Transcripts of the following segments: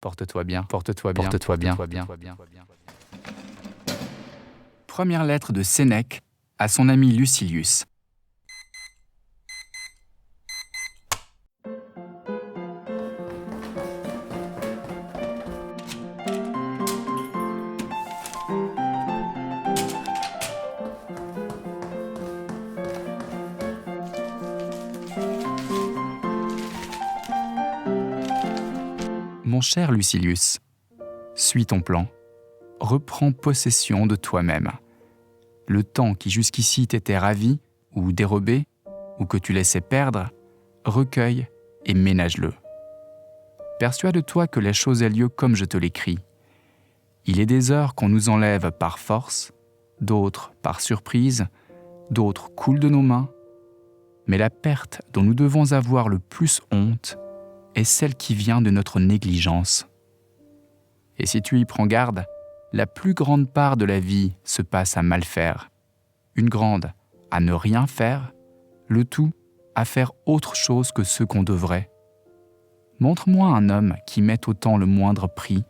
Porte-toi bien, porte-toi bien, porte-toi bien, porte-toi bien. Première lettre de Sénèque à son ami Lucilius. Mon cher Lucilius, suis ton plan. Reprends possession de toi-même. Le temps qui jusqu'ici t'était ravi, ou dérobé, ou que tu laissais perdre, recueille et ménage-le. Persuade-toi que les choses aient lieu comme je te l'écris. Il est des heures qu'on nous enlève par force, d'autres par surprise, d'autres coulent de nos mains, mais la perte dont nous devons avoir le plus honte est celle qui vient de notre négligence. Et si tu y prends garde, la plus grande part de la vie se passe à mal faire, une grande à ne rien faire, le tout à faire autre chose que ce qu'on devrait. Montre-moi un homme qui mette autant le moindre prix,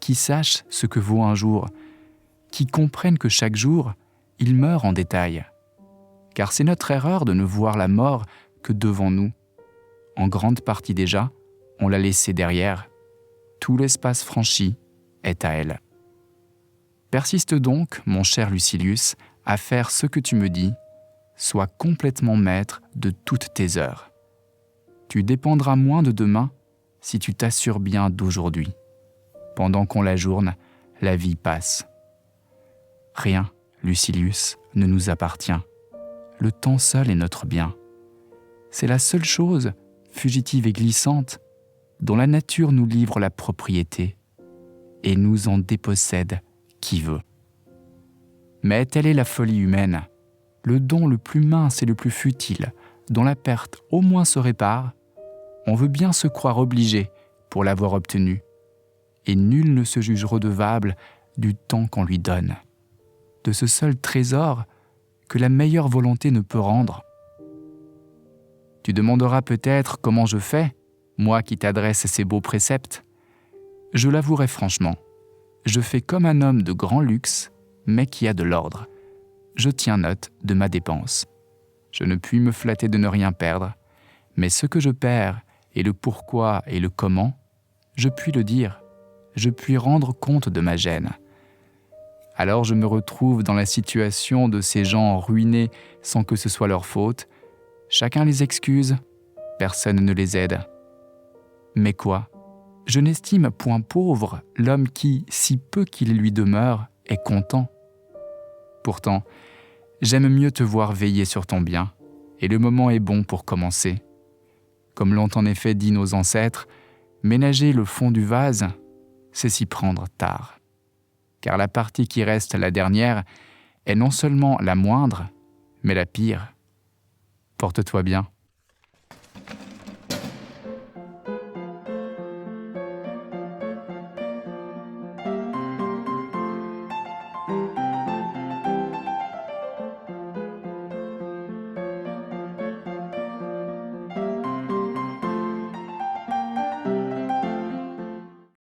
qui sache ce que vaut un jour, qui comprenne que chaque jour, il meurt en détail. Car c'est notre erreur de ne voir la mort que devant nous. En grande partie déjà, on l'a laissée derrière. Tout l'espace franchi est à elle. Persiste donc, mon cher Lucilius, à faire ce que tu me dis, sois complètement maître de toutes tes heures. Tu dépendras moins de demain si tu t'assures bien d'aujourd'hui. Pendant qu'on l'ajourne, la vie passe. Rien, Lucilius, ne nous appartient. Le temps seul est notre bien. C'est la seule chose, fugitive et glissante, dont la nature nous livre la propriété et nous en dépossède qui veut. Mais telle est la folie humaine, le don le plus mince et le plus futile, dont la perte au moins se répare, on veut bien se croire obligé pour l'avoir obtenu, et nul ne se juge redevable du temps qu'on lui donne, de ce seul trésor que la meilleure volonté ne peut rendre. Tu demanderas peut-être comment je fais, moi qui t'adresse ces beaux préceptes. Je l'avouerai franchement, je fais comme un homme de grand luxe, mais qui a de l'ordre. Je tiens note de ma dépense. Je ne puis me flatter de ne rien perdre, mais ce que je perds, et le pourquoi et le comment, je puis le dire, je puis rendre compte de ma gêne. Alors je me retrouve dans la situation de ces gens ruinés sans que ce soit leur faute. Chacun les excuse, personne ne les aide. Mais quoi ? Je n'estime point pauvre l'homme qui, si peu qu'il lui demeure, est content. Pourtant, j'aime mieux te voir veiller sur ton bien, et le moment est bon pour commencer. Comme l'ont en effet dit nos ancêtres, ménager le fond du vase, c'est s'y prendre tard. Car la partie qui reste la dernière est non seulement la moindre, mais la pire. Porte-toi bien.